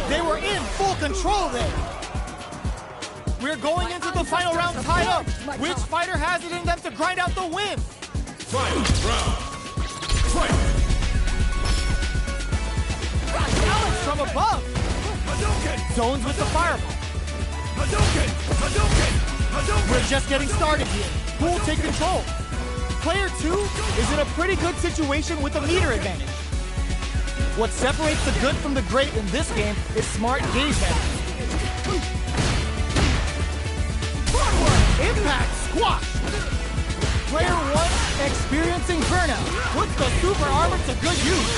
They were in full control there. We're going into the final round tied up. Which fighter has it in them to grind out the win? Final round. Fight! Challenge from above. Zones with the fireball. We're just getting started here. Who will take control? Player 2 is in a pretty good situation with a meter advantage. What separates the good from the great in this game is smart gauge management. Impact squash! Player 1 experiencing burnout. Puts the super armor to good use.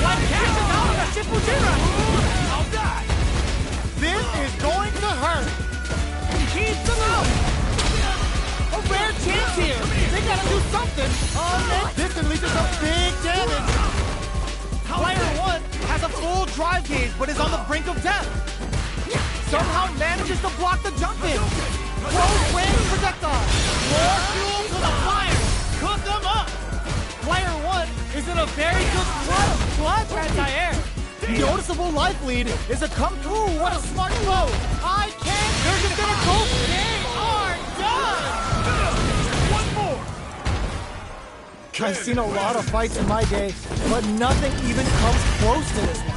One catches out of the Shippujira! I'll die! This is going to hurt. Keep them out! A rare chance here! They gotta do something! This can lead to some big damage! Player 1 has a full drive gauge, but is on the brink of death. Somehow manages to block the jump in. Close range projectile. More fuel to the fire. Cook them up. Player 1 is in a very good clutch anti-air. Noticeable life lead is a come through. What a smart blow. I can't. They're just gonna go. They are done. One more. I've seen a lot of fights in my day, but nothing even comes close to this one.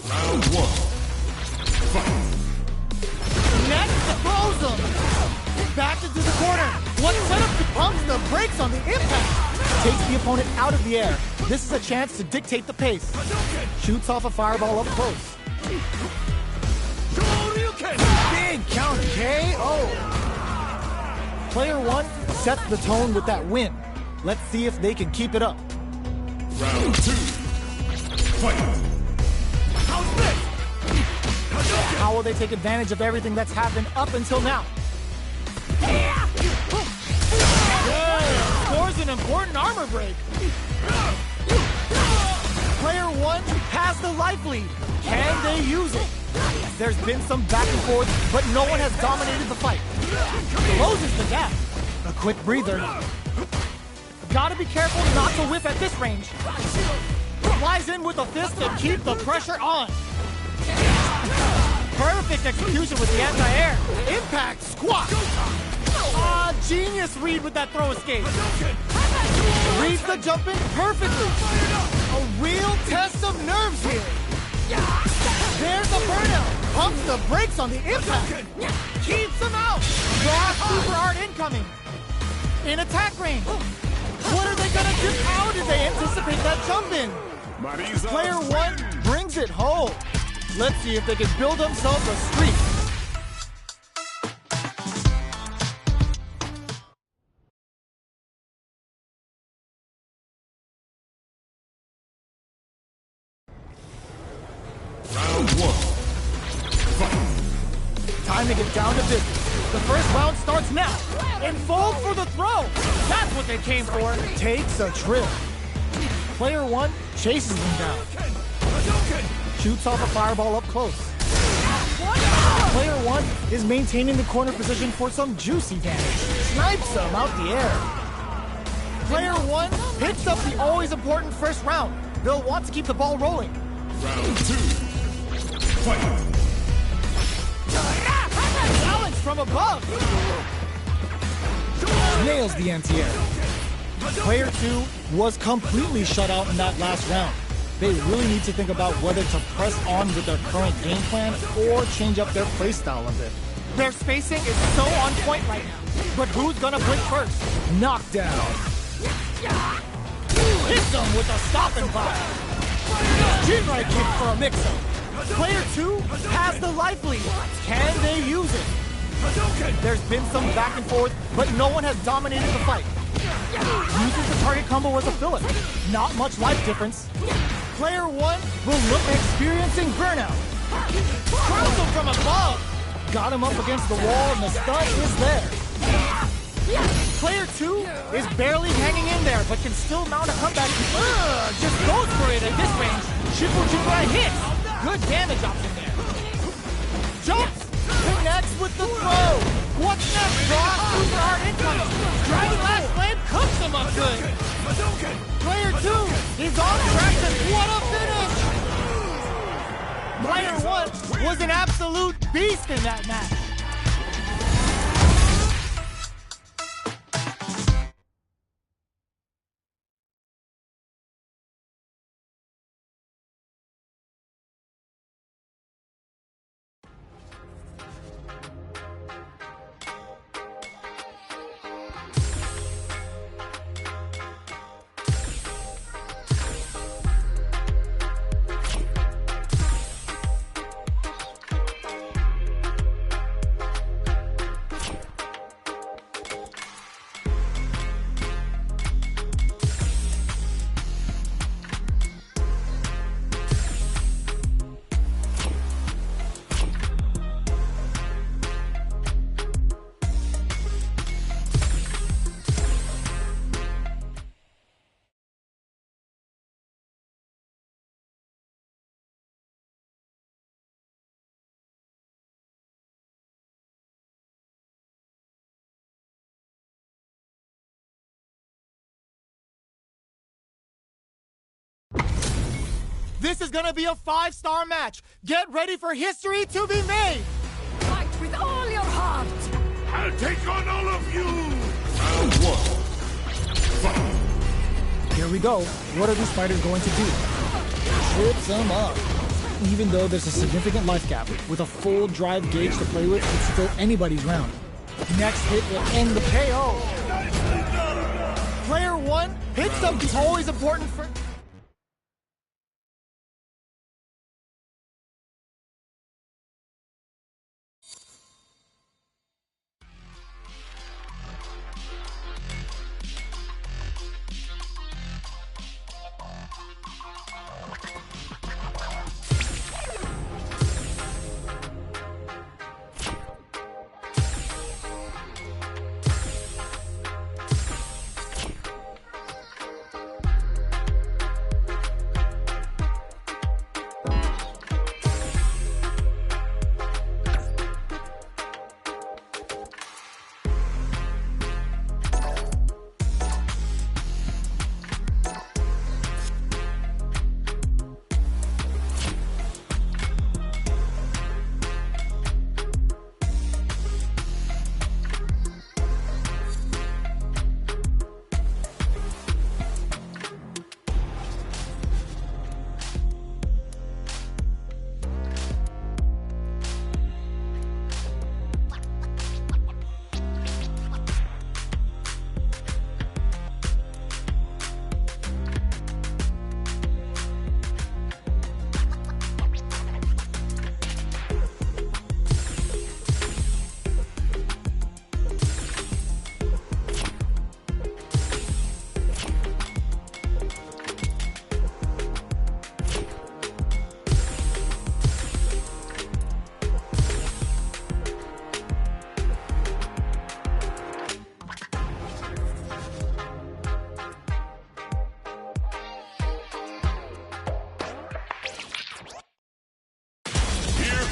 Round 1. Fight! Next, throws them. Back into the corner. What setup pumps the brakes on the impact? Takes the opponent out of the air. This is a chance to dictate the pace. Shoots off a fireball up close. Big counter KO. Player 1 sets the tone with that win. Let's see if they can keep it up. Round 2. Fight! How will they take advantage of everything that's happened up until now? Yeah! Scores an important armor break. Player 1 has the life lead. Can they use it? There's been some back and forth, but no one has dominated the fight. Closes the gap. A quick breather. Gotta be careful not to whiff at this range. Flies in with a fist to keep the pressure on. Perfect execution with the anti-air. Impact squash. Genius read with that throw escape. Reads the jump in perfectly. A real test of nerves here. There's the burnout. Pumps the brakes on the impact. Keeps him out. Raw super art incoming. In attack range. What are they gonna do? How did they anticipate that jump in? Player 1 brings it home. Let's see if they can build themselves a streak. Round 1. Fight! Time to get down to business. The first round starts now. And fold for the throw. That's what they came for. Takes a trip. Player 1 chases them down. Shoots off a fireball up close. Player 1 is maintaining the corner position for some juicy damage. Snipes them out the air. Player 1 picks up the always important first round. They'll want to keep the ball rolling. Round 2. Fight! Challenge from above. Nails the anti-air. Player 2 was completely shut out in that last round. They really need to think about whether to press on with their current game plan or change up their playstyle a bit. Their spacing is so on point right now. But who's gonna blink first? Knockdown. Hits them with a stop and fire. Strret kick for a mix-up. Player 2 has the life lead. Can they use it? There's been some back and forth, but no one has dominated the fight. Uses the target combo as a filler. Not much life difference. Player 1 will look experiencing burnout. Throws him from above. Got him up against the wall and the stun is there. Player 2 is barely hanging in there, but can still mount a comeback. Just goes for it at this range. Shippujira hits. Good damage option there. Jumps. Connects with the throw. What's next, Rob? is on track to what a finish! Player 1 was an absolute beast in that match. This is gonna be a 5-star match. Get ready for history to be made. Fight with all your heart. I'll take on all of you! Round 1. Fight! Here we go. What are these fighters going to do? Trip them up. Even though there's a significant life gap, with a full drive gauge to play with, it's still anybody's round. Next hit will end the KO. Player 1 hits something always important for...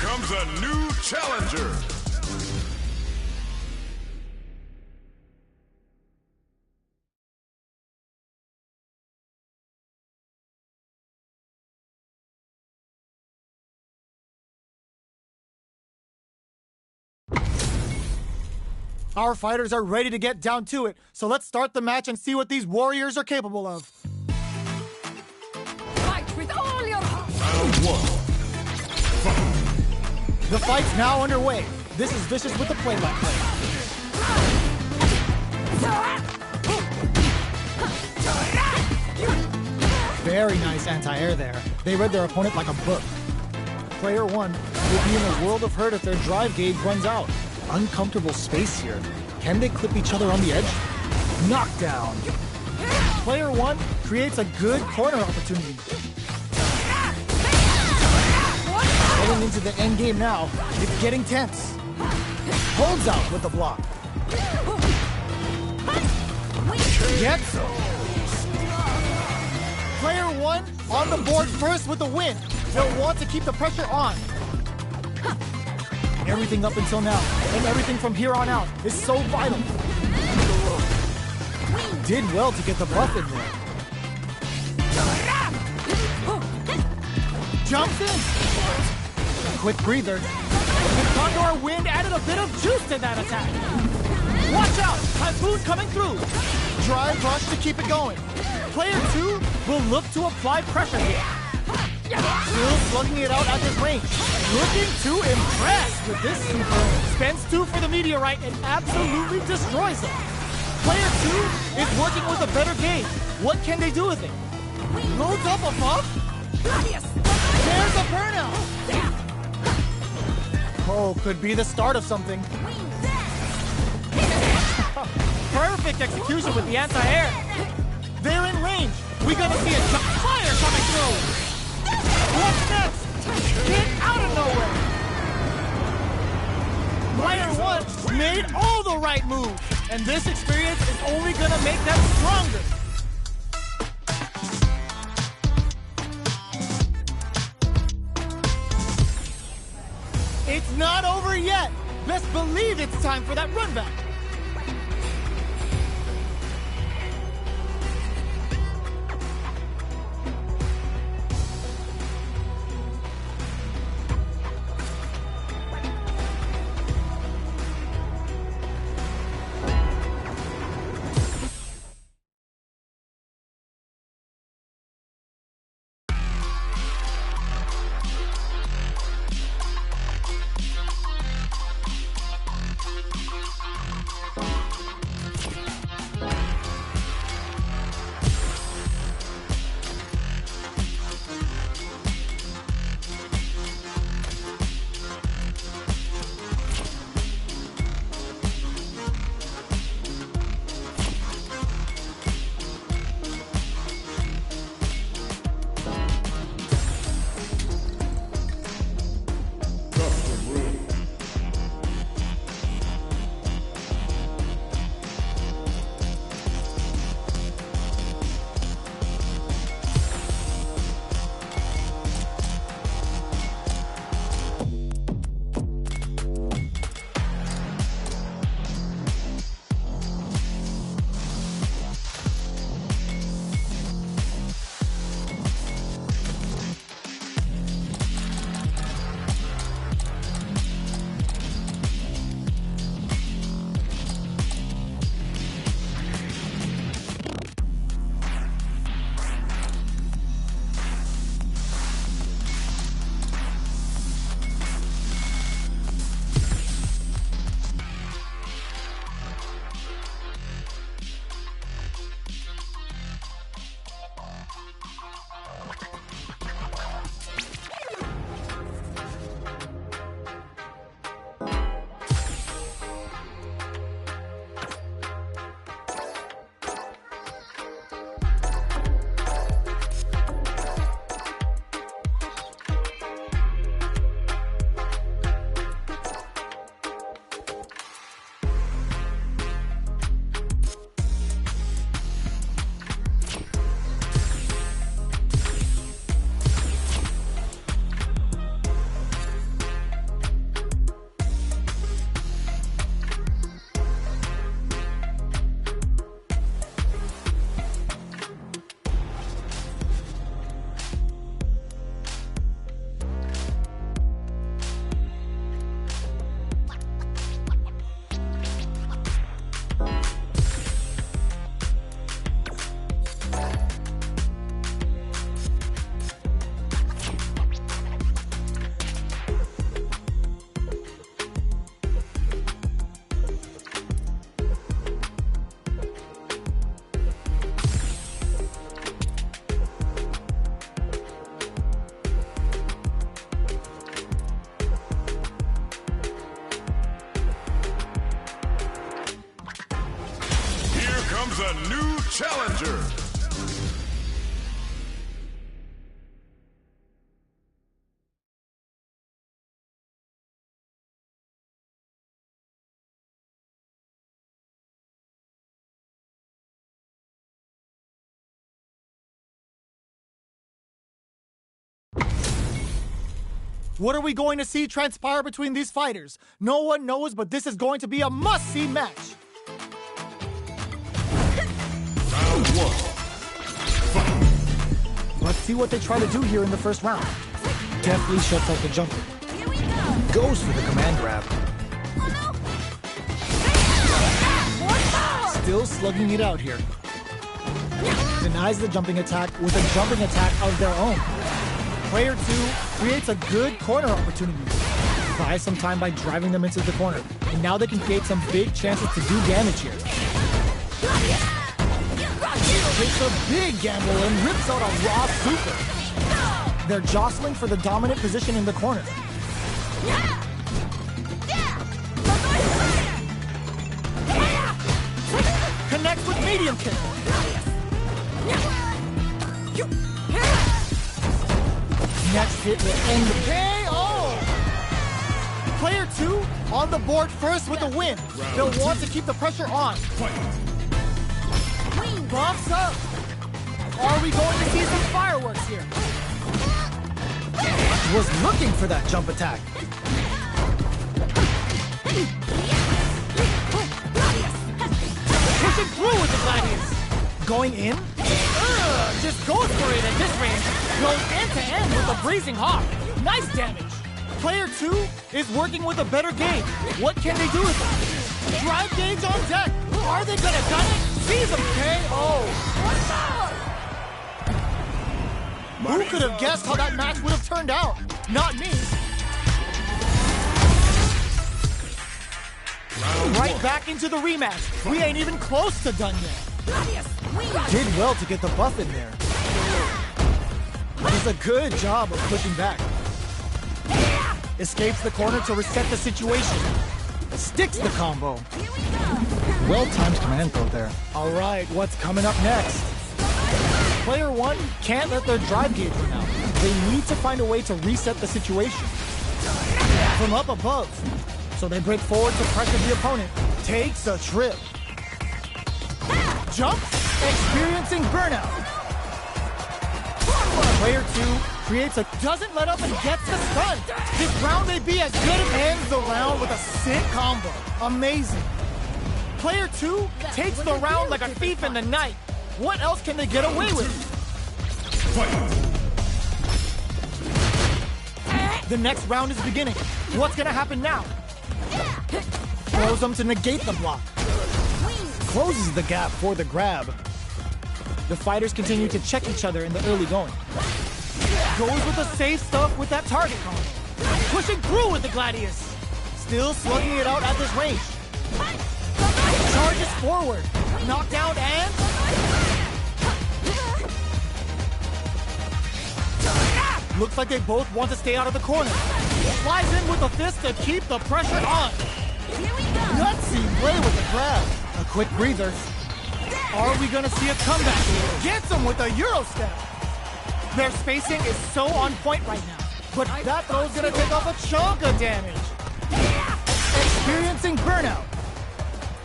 Comes a new challenger. Our fighters are ready to get down to it, so let's start the match and see what these warriors are capable of. Fight with all your heart. Round 1. Fight. The fight's now underway. This is Vicious with the play-by-play. Very nice anti-air there. They read their opponent like a book. Player 1 will be in a world of hurt if their drive gauge runs out. Uncomfortable space here. Can they clip each other on the edge? Knockdown. Player 1 creates a good corner opportunity. Heading into the end game now. It's getting tense. Holds out with the block. Gets. Player 1 on the board first with the win. They'll want to keep the pressure on. Everything up until now, and everything from here on out, is so vital. Did well to get the buff in there. jumps in. A quick breather. The Condor Wind added a bit of juice to that attack. Watch out! Typhoon coming through. Dry brush to keep it going. Player 2 will look to apply pressure here. Still slugging it out at this range. Looking to impress with this super. Spends 2 for the meteorite and absolutely destroys him. Player 2 is working with a better game. What can they do with it? Loads up above? There's a burnout! Oh, could be the start of something. Perfect execution with the anti-air. They're in range. We're gonna see a fire coming through. What's next? Get out of nowhere. Player 1 made all the right moves, and this experience is only gonna make them stronger. It's not over yet. Best believe it's time for that run back. A new challenger. What are we going to see transpire between these fighters? No one knows, but this is going to be a must-see match. Round 1. Fight. Let's see what they try to do here in the first round. deftly shuts out the jumper. Here we go. Goes for the command grab. Oh no! More power! Still slugging it out here. Denies the jumping attack with a jumping attack of their own. Player 2 creates a good corner opportunity. Buys some time by driving them into the corner. And now they can create some big chances to do damage here. Takes a big gamble and rips out a raw super. They're jostling for the dominant position in the corner. Connects with medium kick. Next hit will end the KO! Player 2 on the board first with the win. They'll want to keep the pressure on. Buffs up. Are we going to see some fireworks here? Was looking for that jump attack. Pushing through with the Gladius. Going in? Just goes for it at this range. Goes end to end with a Blazing Hawk. Nice damage. Player 2 is working with a better gauge. What can they do with it? Drive gauge on deck. Are they gonna gun it? Sees him KO. Who could have guessed how that match would have turned out? Not me. Right back into the rematch. We ain't even close to done yet. Did well to get the buff in there. Does a good job of pushing back. Escapes the corner to reset the situation. Sticks the combo. Well-timed command throw there. All right, what's coming up next? Player 1 can't let their drive gauge run out. They need to find a way to reset the situation. From up above. So they break forward to pressure the opponent. Takes a trip. Jumps. Experiencing burnout. Player 2 creates a doesn't let up and gets the stun. This round may be as good as ends the round with a sick combo. Amazing. Player 2 takes the round like a thief in the night. What else can they get away with? The next round is beginning. What's gonna happen now? Throws them to negate the block. Closes the gap for the grab. The fighters continue to check each other in the early going. Goes with the safe stuff with that target combo. Pushing through with the Gladius. Still slugging it out at this range. Charges forward. Knockdown and... Looks like they both want to stay out of the corner. Flies in with a fist to keep the pressure on. Gutsy play with the grab. A quick breather. Are we gonna see a comeback? Gets him with a Euro step. Their spacing is so on point right now. But that throw's gonna take off a chunk of damage. Experiencing burnout.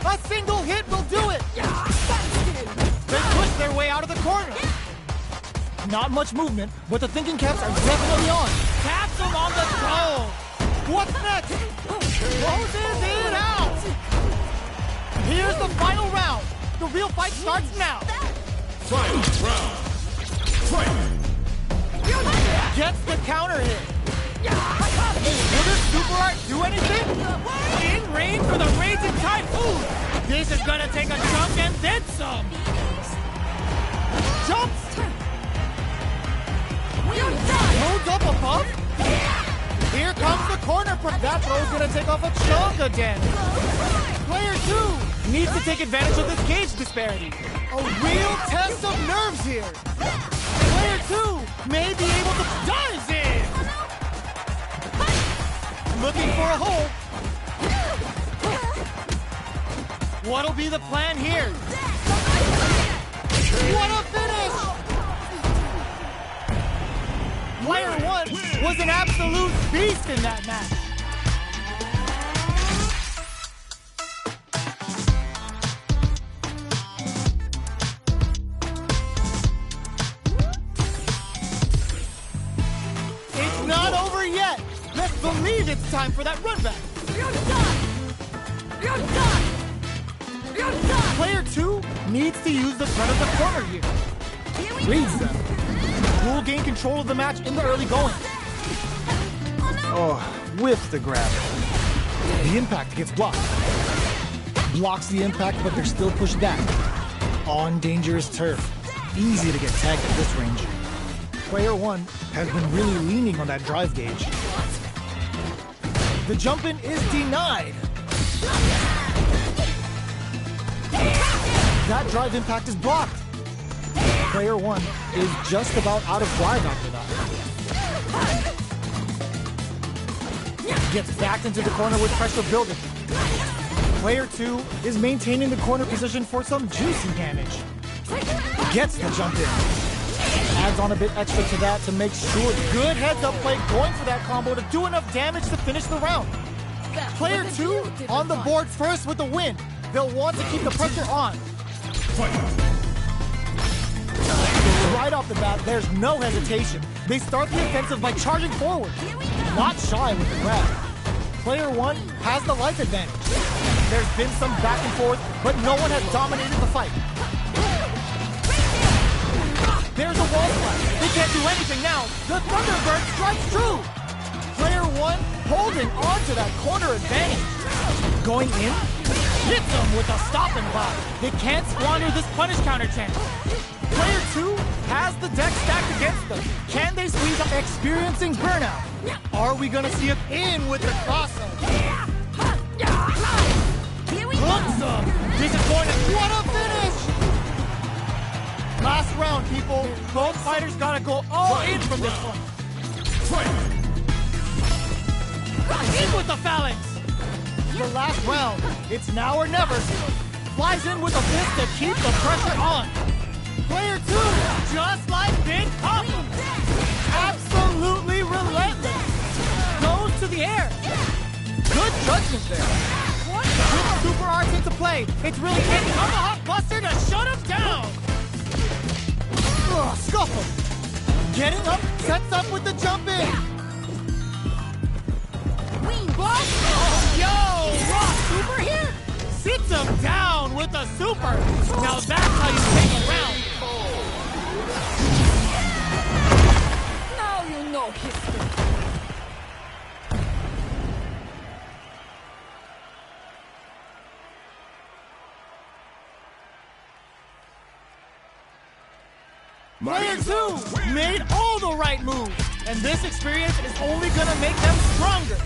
A single hit will do it. They push their way out of the corner. Not much movement, but the thinking caps are definitely on. Taps him on the throw. What's next? Closes it out. Here's the final round. The real fight starts now. Final round. Fight. Gets the counter hit. Will this super art do anything? In range for the Raging Typhoon. This is gonna take a jump and then some. Jumps. Loads up above. Here comes the corner. That throw's gonna take off a chunk of damage. Player 2 needs to take advantage of this gauge disparity. A real test of nerves here. Player 2 may be able to dive in. Looking for a hole. What'll be the plan here? What a finish! Player 1 was an absolute beast in that match. It's not over yet. Let's believe it's time for that run back. You're done! You're done! You're done! Player 2 needs to use the front of the corner here. Reads them. Will gain control of the match in the early going. Oh, with the grab. The impact gets blocked. Blocks the impact, but they're still pushed back. On dangerous turf. Easy to get tagged at this range. Player 1 has been really leaning on that drive gauge. The jump in is denied. That drive impact is blocked. Player 1 is just about out of drive after that. Gets backed into the corner with pressure building. Player 2 is maintaining the corner position for some juicy damage. Gets the jump in. Adds on a bit extra to that to make sure. Good heads-up play going for that combo to do enough damage to finish the round. Player 2 on the board first with the win. They'll want to keep the pressure on. Right off the bat, there's no hesitation. They start the offensive by charging forward. Not shy with the grab. Player 1 has the life advantage. There's been some back and forth, but no one has dominated the fight. There's a wall splash. They can't do anything now. The Thunderbird strikes true. Player 1 holding on to that corner advantage. Going in, hits them with a stop and pop. They can't squander this punish counter chance. Player 2 has the deck stacked against them. Can they squeeze up experiencing burnout? Are we gonna see him in with the crossover? Hooks him. Disappointed. What a finish! Last round, people. Both fighters gotta go all in from this one. In with the phalanx. The last round. It's now or never. Flies in with a fist to keep the pressure on. Player 2, just like Big Papa. Absolutely relentless. Goes to the air. Good judgment there. With super arts into play, it's really a tomahawk buster to shut him down. Ugh, scuffle. Getting up, sets up with the jump in. Oh, yo, raw super here. Sits him down with a super. Now that's how you take a round. Now you know history. Player 2 made all the right moves, and this experience is only gonna make them stronger.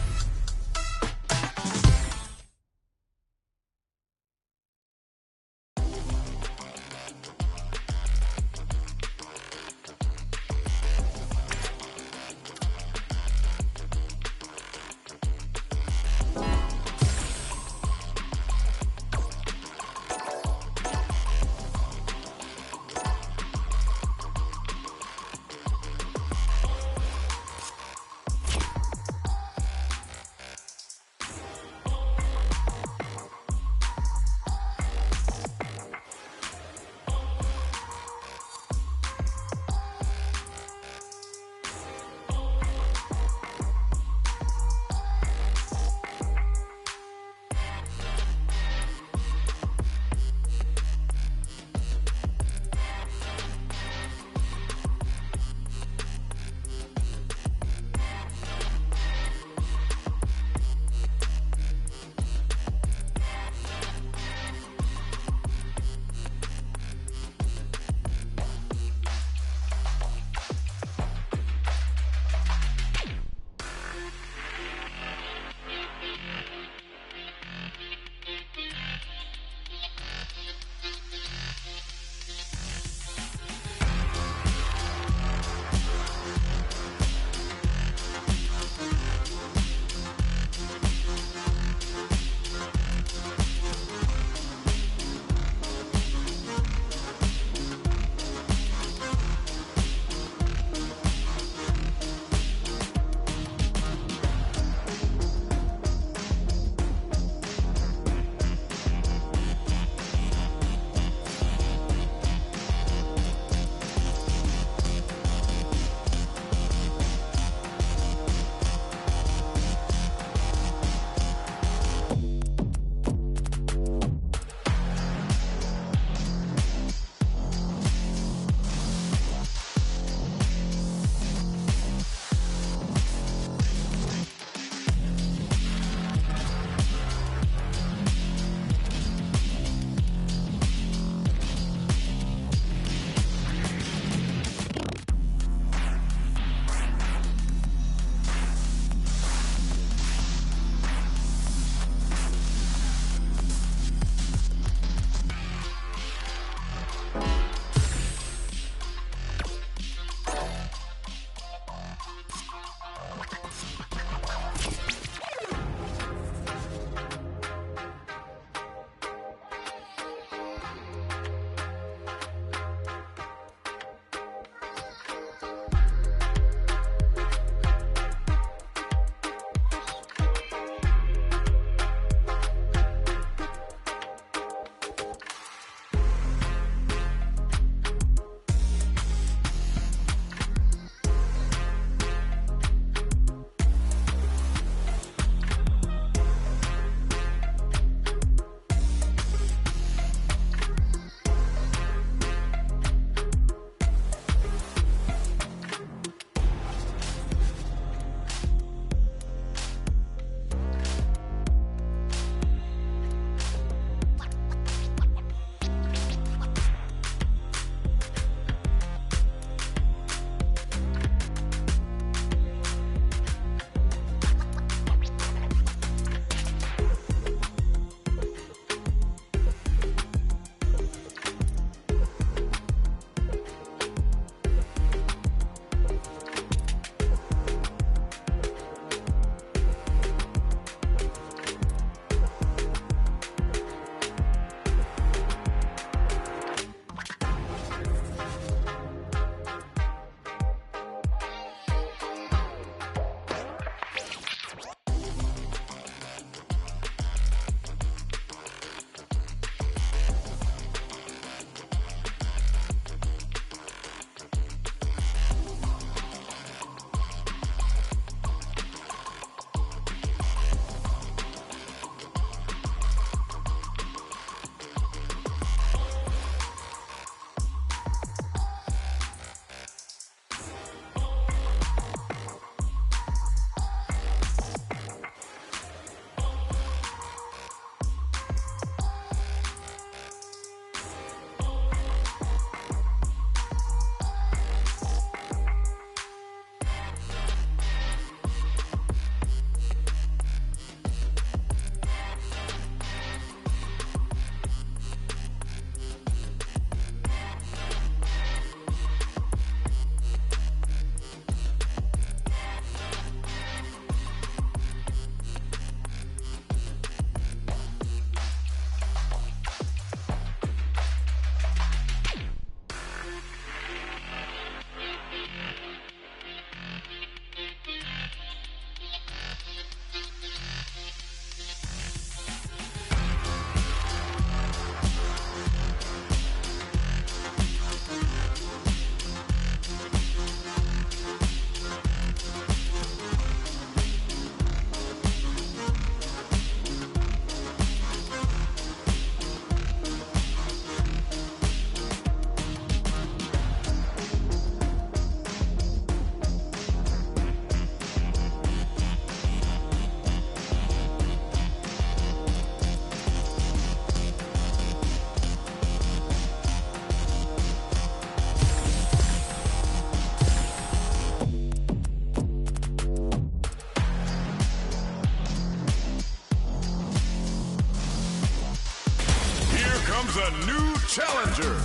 comes a new challenger.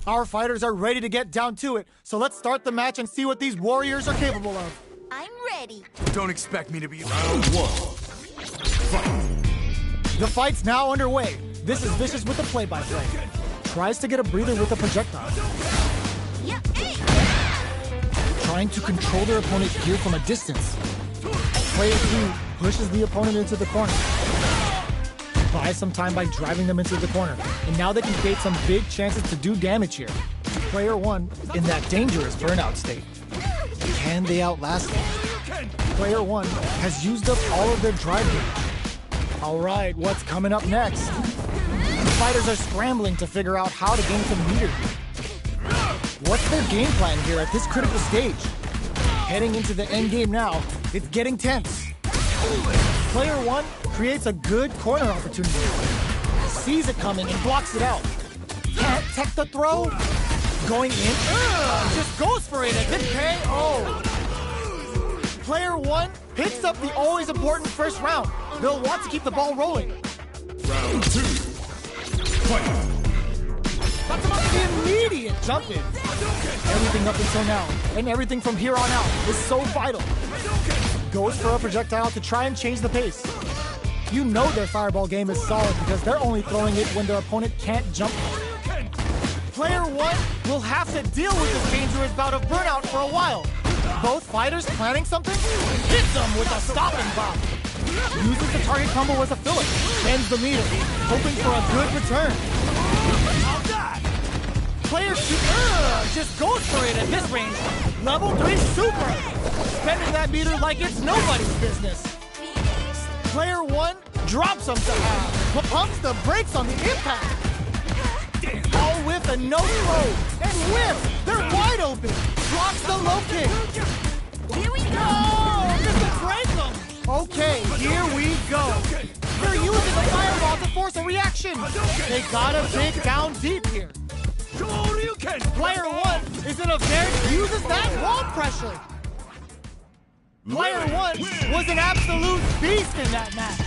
Our fighters are ready to get down to it, so let's start the match and see what these warriors are capable of. I'm ready. Don't expect me to be... Round one. Fight. The fight's now underway. This is Vicious with the play-by-play. Tries to get a breather with a projectile. Yeah. Trying to control their opponent's gear from a distance. Player 2 pushes the opponent into the corner. Buys some time by driving them into the corner. And now they can create some big chances to do damage here. Player 1 in that dangerous burnout state. Can they outlast them? Player 1 has used up all of their drive gauge. All right, what's coming up next? The fighters are scrambling to figure out how to gain some meter. What's their game plan here at this critical stage? Heading into the end game now, it's getting tense. Player 1 creates a good corner opportunity. Sees it coming and blocks it out. Can't tech the throw. Going in, just goes for it and hit KO. Player 1 picks up the always important first round. They'll want to keep the ball rolling. Round two. Fight. That's about the immediate jump in. Everything up until now, and everything from here on out, is so vital. Goes for a projectile to try and change the pace. You know their fireball game is solid because they're only throwing it when their opponent can't jump. Player 1 will have to deal with this dangerous bout of burnout for a while. Both fighters planning something? Hits them with a stopping bomb. Uses the target combo as a filler. Bends the meter, hoping for a good return. Player 2 just goes for it at this range. Level 3 super. Spending that meter like it's nobody's business. Player 1 drops him to half. Pumps the brakes on the impact. All whiff and no throw. And whiff. They're wide open. Blocks the low kick. Here we go. Oh, just to break them. Okay, here we go. They're using the fireball to force a reaction. They gotta dig down deep here. Player 1 is in a very uses that wall pressure. Player 1 was an absolute beast in that match.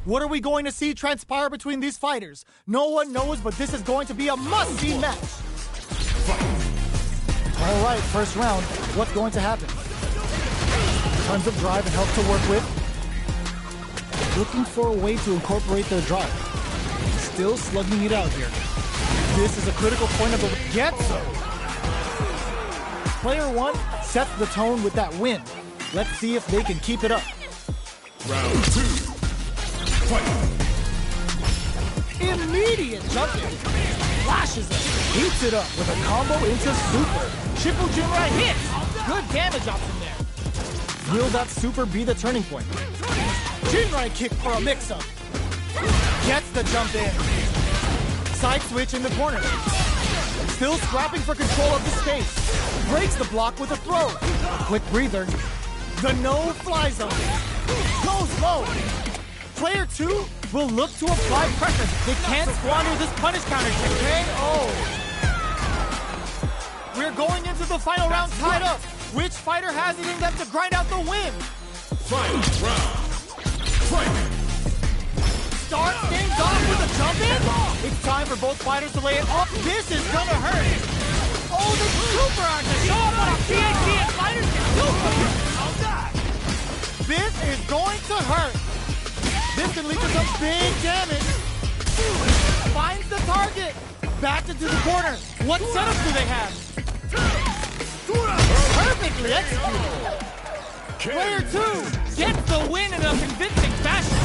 What are we going to see transpire between these fighters? No one knows, but this is going to be a must-see match. All right, first round. What's going to happen? Tons of drive and help to work with. Looking for a way to incorporate their drive. Still slugging it out here. This is a critical point of the... Gets him! Player 1 sets the tone with that win. Let's see if they can keep it up. Round 2. Fight. Immediate jump in. Flashes it. Heats it up with a combo into super. Shippo Jinrai hits. Good damage option there. Will that super be the turning point? Jinrai kick for a mix-up. Gets the jump in. Side switch in the corner. Still scrapping for control of the space. Breaks the block with a throw. A quick breather. The no-fly zone. Goes low. Player 2 will look to apply pressure. They can't squander this punish counter. KO. We're going into the final round tied up. Which fighter has it in them to grind out the win? Final round. Fight. Starts things off with a jump in. It's time for both fighters to lay it off. This is gonna hurt. Oh, the super art to show off what a PhD and fighters can do for you. This is going to hurt. This can lead to some big damage. Finds the target. Back into the corner. What setup do they have? Perfectly executed. Player 2 gets the win in a convincing fashion.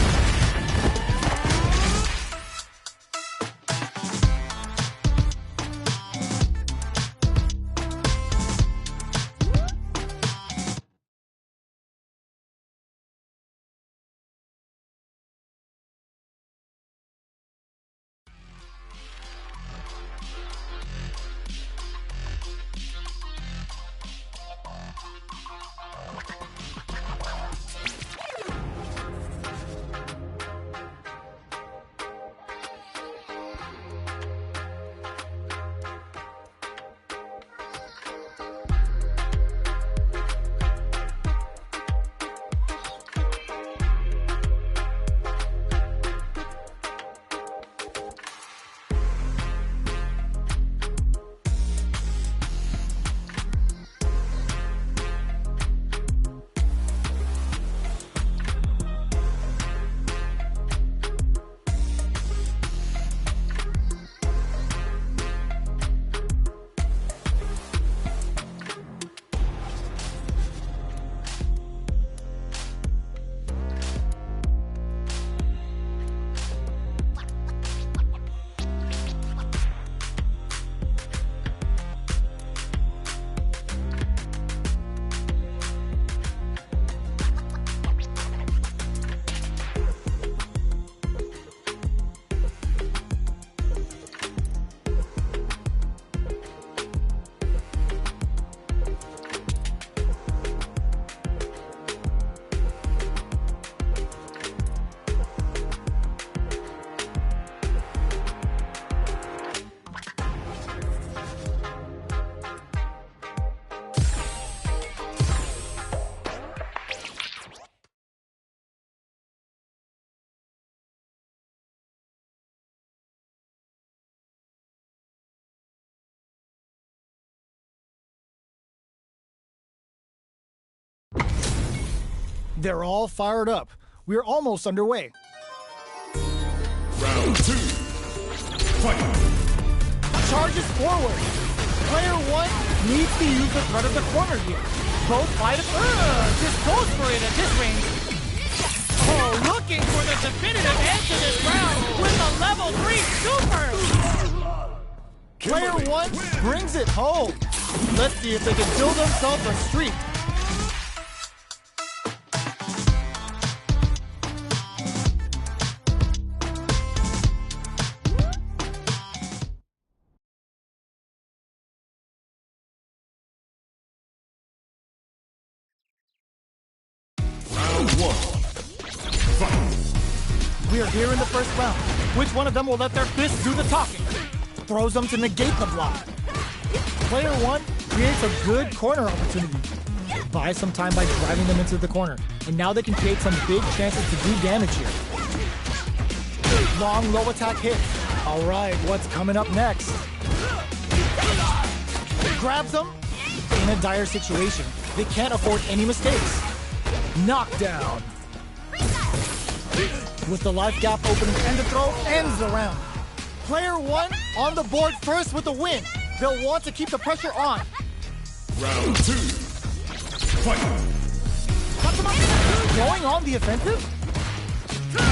They're all fired up. We're almost underway. Round 2. Fight. Charges forward. Player 1 needs to use the threat of the corner here. Both fight just goes for it at this range. Oh, looking for the definitive end to this round with a level 3 super. Player 1 brings it home. Let's see if they can build themselves a streak. We are here in the first round. Which one of them will let their fists do the talking? Throws them to negate the block. Player 1 creates a good corner opportunity. Buys some time by driving them into the corner. And now they can create some big chances to do damage here. Long low attack hit. All right, what's coming up next? Grabs them in a dire situation. They can't afford any mistakes. Knockdown. With the life gap opening and the throw ends the round. Player 1 on the board first with the win. They'll want to keep the pressure on. Round 2. Fight! Going on the offensive?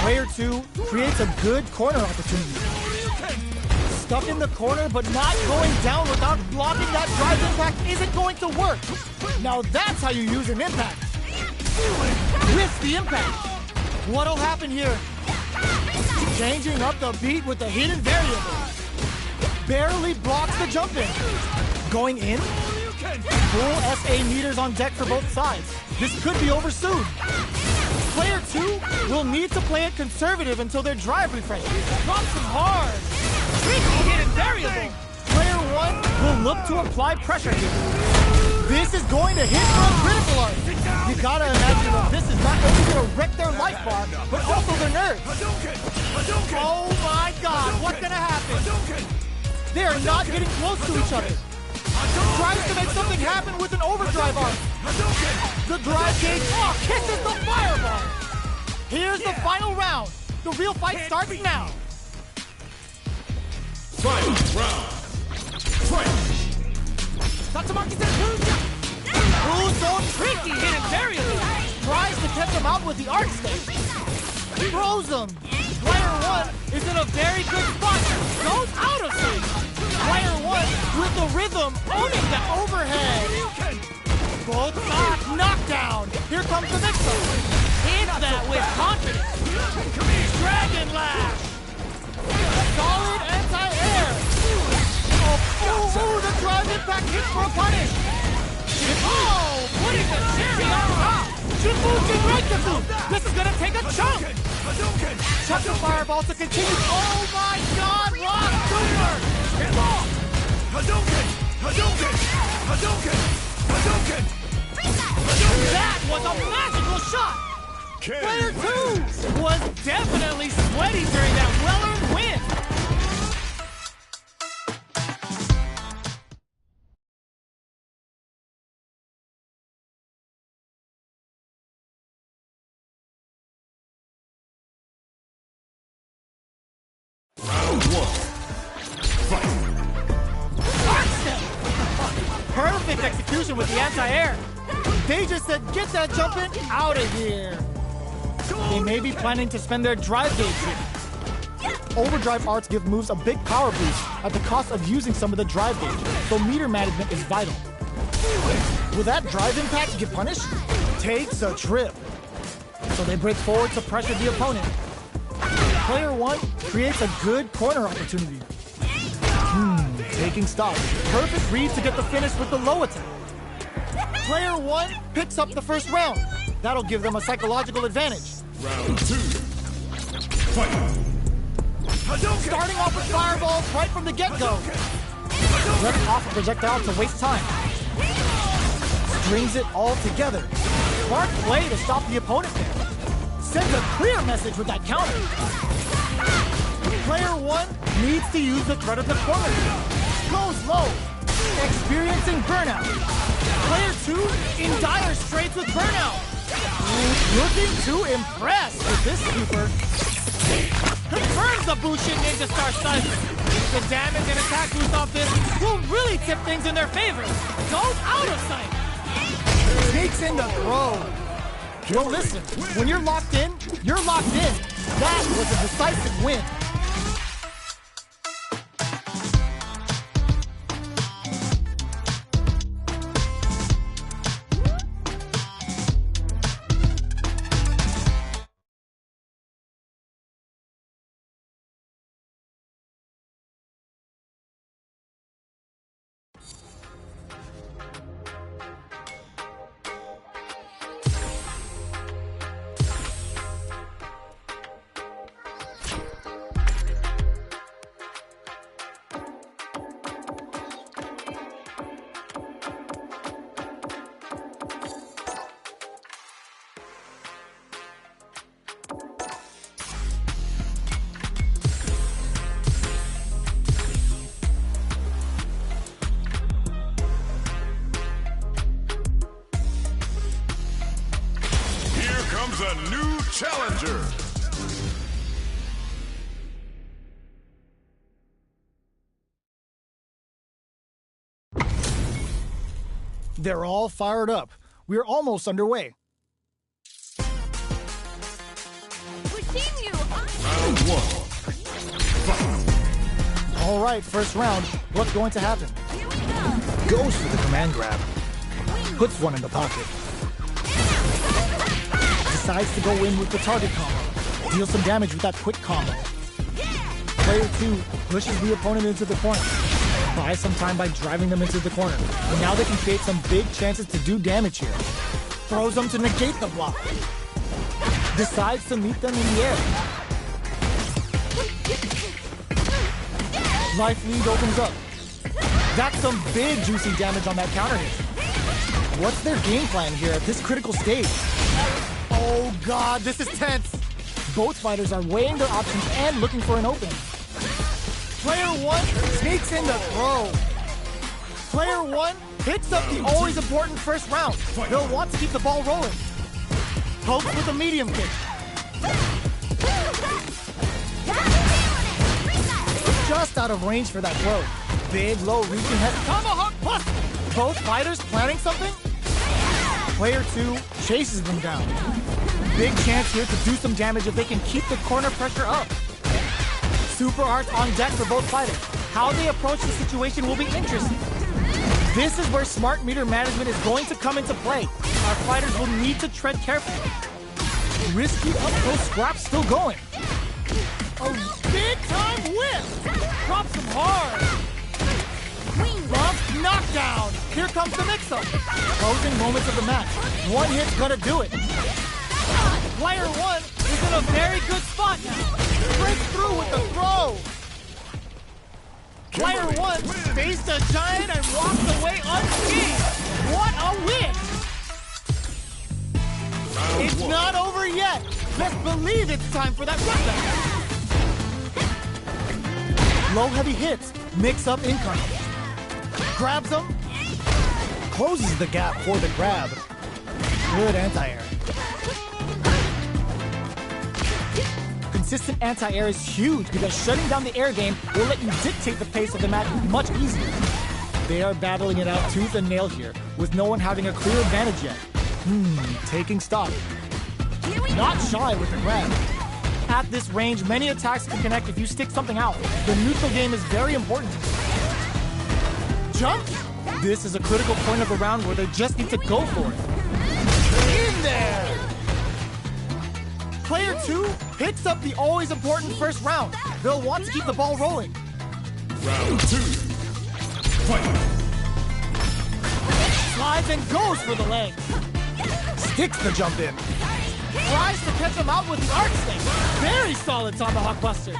Player 2 creates a good corner opportunity. Stuck in the corner, but not going down without blocking that drive impact isn't going to work. Now that's how you use an impact. With the impact. What'll happen here? Changing up the beat with the hidden variable. Barely blocks the jump in. Going in? Full SA meters on deck for both sides. This could be over soon. Player 2 will need to play it conservative until their drive refreshes. Drops him hard. Tricky hidden variable. Player 1 will look to apply pressure here. This is going to hit for a critical art. You gotta imagine that this is not only gonna wreck their life bar, but also their nerves. Oh my god, what's gonna happen? They are not getting close to each other. Tries to make something happen with an overdrive arc. The drive gauge kisses the fireball. Here's the final round. The real fight starts now. Final round. Fight! Who's so tricky hidden variable? Tries to catch him out with the arc stage. Throws him. Player 1 is in a very good spot. Goes out of sight. Player 1 with the rhythm owning the overhead. Both sides knockdown. Here comes the next one. Hit that with confidence. Dragon Lash. Solid anti-air. Oh, the drive impact hits for a punish. Oh, putting the cherry on top. This is gonna take a chunk. Chuck the fireball to continue. Oh my god, Rock Super. Hadouken! Hadouken! Hadouken! Hadouken! That was a magical shot. Player 2 was definitely sweaty during that well-earned win. Round 1. Fight! Perfect execution with the anti-air. They just said, get that jump in out of here. They may be planning to spend their drive gauge here. Overdrive arts give moves a big power boost at the cost of using some of the drive gauge, so meter management is vital. Will that drive impact get punished? Takes a trip. So they break forward to pressure the opponent. Player 1 creates a good corner opportunity. Taking stock. Perfect read to get the finish with the low attack. Player 1 picks up the first round. That'll give them a psychological advantage. Round 2. Fight! Starting off with fireballs right from the get-go. Letting off a projectile to waste time. Strings it all together. Smart play to stop the opponent there. Sends a clear message with that counter. Player 1 needs to use the threat of the corner. Goes low. Experiencing burnout. Player 2 in dire straits with burnout. Looking to impress with this super. Confirms the Bushin Ninja Star Stun. The damage and attack boost off this will really tip things in their favor. Goes out of sight. Sneaks in the throw. Well, listen, when you're locked in, you're locked in. That was a decisive win. A new challenger. They're all fired up. We're almost underway. Pushing you. Round one. All right, first round. What's going to happen? Here we go. Goes for the command grab. Puts one in the pocket. Decides to go in with the target combo. Deals some damage with that quick combo. Player 2 pushes the opponent into the corner. Buys some time by driving them into the corner. And now they can create some big chances to do damage here. Throws them to negate the block. Decides to meet them in the air. Life lead opens up. That's some big juicy damage on that counter hit. What's their game plan here at this critical stage? Oh god, this is tense. Both fighters are weighing their options and looking for an opening. Player 1 sneaks in the throw. Player 1 picks up the always important first round. They'll want to keep the ball rolling. Pokes with a medium kick. Just out of range for that throw. Big, low, reaching head. Tomahawk plus! Both fighters planning something? Player 2 chases them down. Big chance here to do some damage if they can keep the corner pressure up. Super arts on deck for both fighters. How they approach the situation will be interesting. This is where smart meter management is going to come into play. Our fighters will need to tread carefully. Risky up-close scrap still going. A big-time whip! Drops him hard. Bump, knockdown! Here comes the mix-up. Closing moments of the match. One hit's gonna do it. Player 1 is in a very good spot now. Breaks through with the throw. Player 1 faced a giant and walked away unscathed. What a win! It's not over yet. Best believe it's time for that runback. Low heavy hits. Mix up incoming. Grabs him. Closes the gap for the grab. Good anti-air. Consistent anti-air is huge because shutting down the air game will let you dictate the pace of the match much easier. They are battling it out tooth and nail here, with no one having a clear advantage yet. Taking stock. Not shy with the grab. At this range, many attacks can connect if you stick something out. The neutral game is very important. Jump! This is a critical point of the round where they just need to go for it. In there! Player 2 picks up the always important first round. They'll want to keep the ball rolling. Round 2. Fight! Slides and goes for the leg. Sticks the jump in. Tries to catch him out with the arc sting. Very solid tomahawk buster.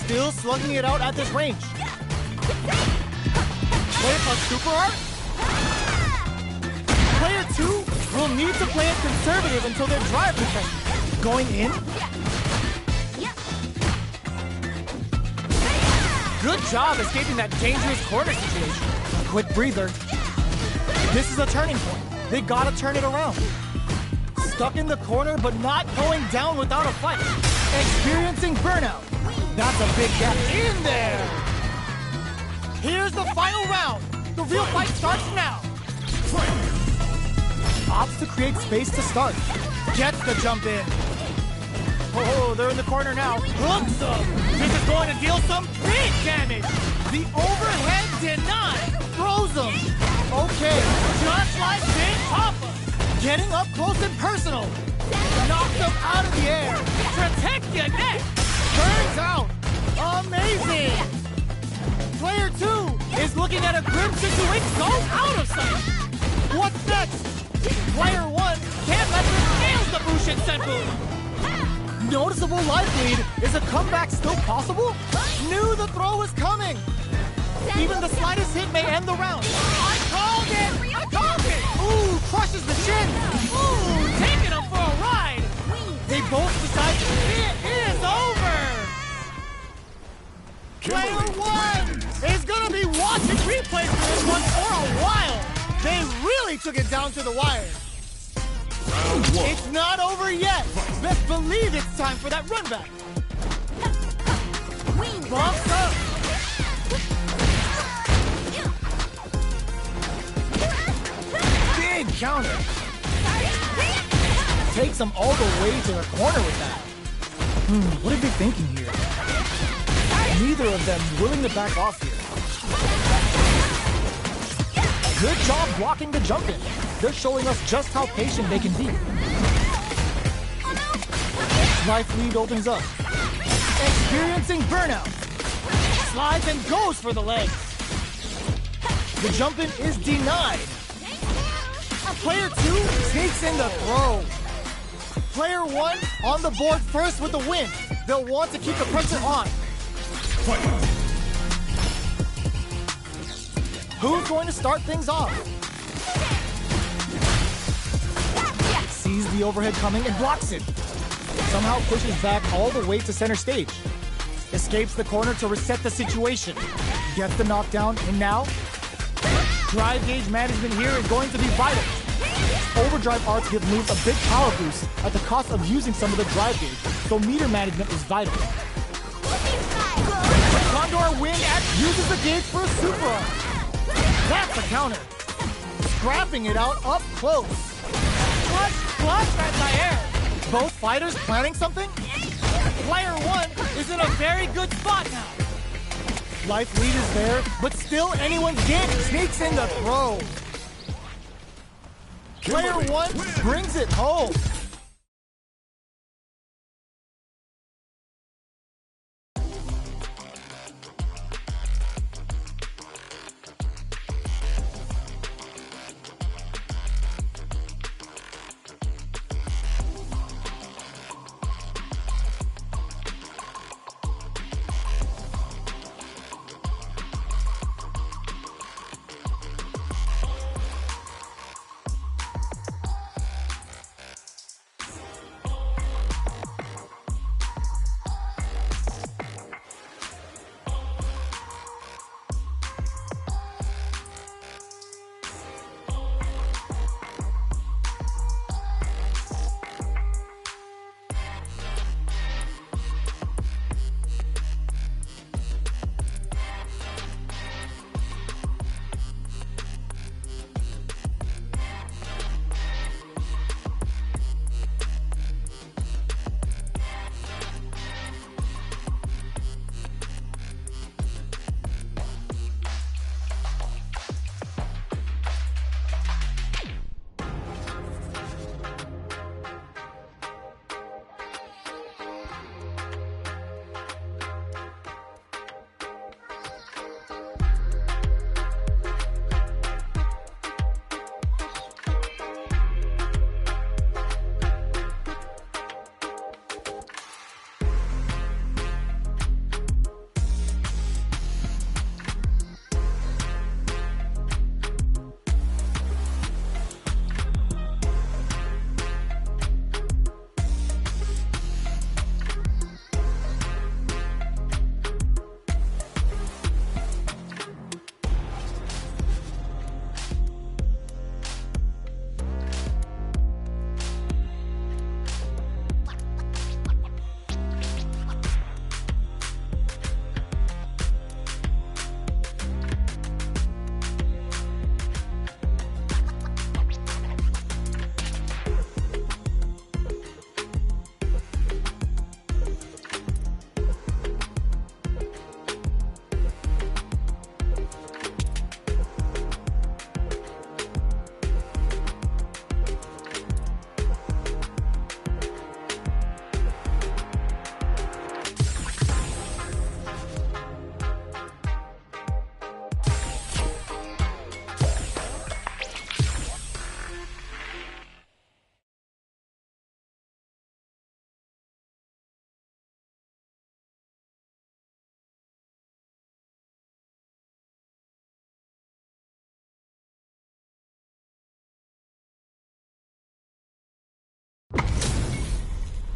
Still slugging it out at this range. Play it on super art. Player 2 will need to play it conservative until their drive returns. Going in. Good job escaping that dangerous corner situation. A quick breather. This is a turning point. They gotta turn it around. Stuck in the corner, but not going down without a fight. Experiencing burnout. That's a big gap in there. Here's the final round. The real fight starts now. Opts to create space to start. Gets the jump in. Oh, they're in the corner now. Hooks them. This is going to deal some big damage. The overhead denied. Throws them. Okay, just like Big Papa. Getting up close and personal. Knocks them out of the air. Protect your neck. Turns out. Amazing. Player 2 is looking at a grim situation. Go out of sight. What's next? Player 1 can't let them nails the Bushin Senpu. Noticeable life lead. Is a comeback still possible? Knew the throw was coming. Even the slightest hit may end the round. I called it! I called it! Ooh, crushes the shin. Ooh, taking him for a ride. They both decide it is over. Player 1 is gonna be watching replays for this one for a while. They really took it down to the wire. It's not over yet. Best believe it's time for that run back. Bumps up. counter. Takes them all the way to the corner with that. What are they thinking here? Neither of them willing to back off here. Good job blocking the jump in. They're showing us just how patient they can be. Life lead opens up. Experiencing burnout. Slides and goes for the legs. The jump in is denied. Player 2 sneaks in the throw. Player 1 on the board first with the win. They'll want to keep the pressure on. Who's going to start things off? Sees the overhead coming and blocks it. Somehow pushes back all the way to center stage. Escapes the corner to reset the situation. Gets the knockdown, and now drive gauge management here is going to be vital. Overdrive arts give moves a big power boost at the cost of using some of the drive gauge, so meter management is vital. Condor Wind uses the gauge for a super arm. That's a counter. Scrapping it out up close. Clutch anti-air. Both fighters planning something? Player 1 is in a very good spot now. Life lead is there, but still anyone's game sneaks in the throw. Player 1 brings it home.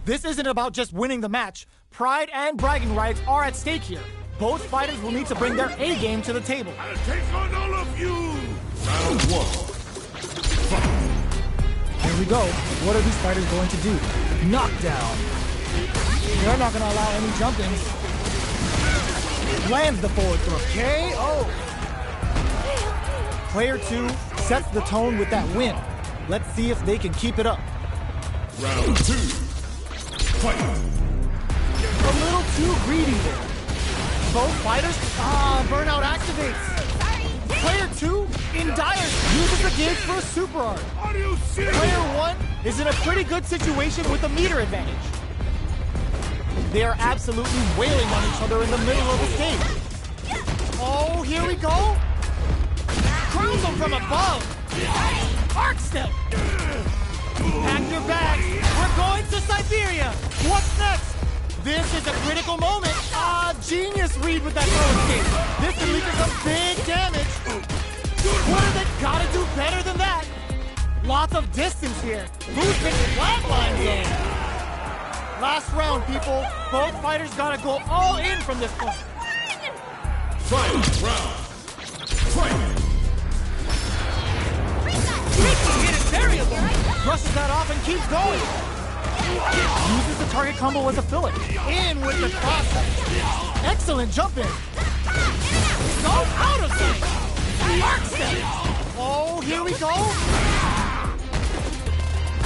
This isn't about just winning the match. Pride and bragging rights are at stake here. Both fighters will need to bring their A game to the table. I'll take on all of you! Round 1. Fight. Here we go. What are these fighters going to do? Knockdown. They're not going to allow any jump-ins. Lands the forward throw. KO. Player 2 sets the tone with that win. Let's see if they can keep it up. Round 2. Fight. A little too greedy there. Both fighters, burnout activates. Player 2, in dire, uses the gauge for a super art. Are you serious? Player 1 is in a pretty good situation with a meter advantage. They are absolutely wailing on each other in the middle of the stage. Oh, here we go. Cruise them from above. Arc step. Pack your bags. We're going to Siberia. What's next? This is a critical moment. Genius read with that throw escape. This can lead to some big damage. What have they got to do better than that? Lots of distance here. Who's been flatline zone? Last round, people. Both fighters got to go all in from this point. Final round. Fight. It is variable. Brushes that off and keeps going. Uses the target combo as a filler. In with the cross. Excellent jump in. Go out of sight. Arc step. Oh, here we go.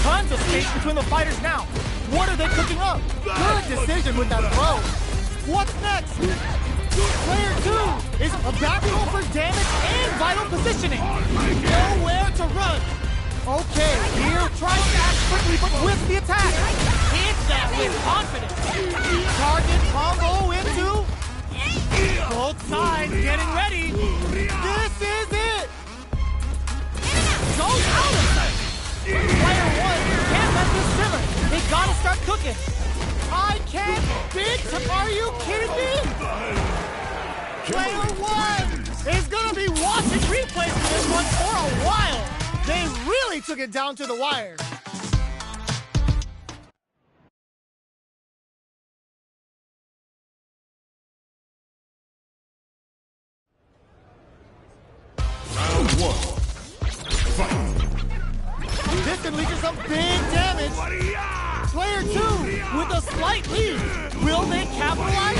Tons of space between the fighters now. What are they cooking up? Good decision with that throw. What's next? Player 2 is a back roll for damage and vital positioning. Nowhere to run. Okay, here tries to act quickly but whiffs the attack. Hits that with confidence. Target combo into both sides getting ready. This is it. Goes out of sight. Player 1 can't let this simmer. They gotta start cooking. I can't beat him. Are you kidding me? Player 1 is gonna be watching replays for this one for a while. They really took it down to the wire. Round 1. Fight. This can lead to some big damage. Player 2 with a slight lead. Will they capitalize?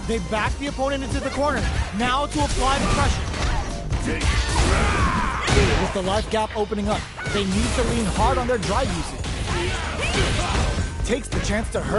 They back the opponent into the corner. Now to apply the pressure. With the life gap opening up, they need to lean hard on their drive usage. Takes the chance to hurt.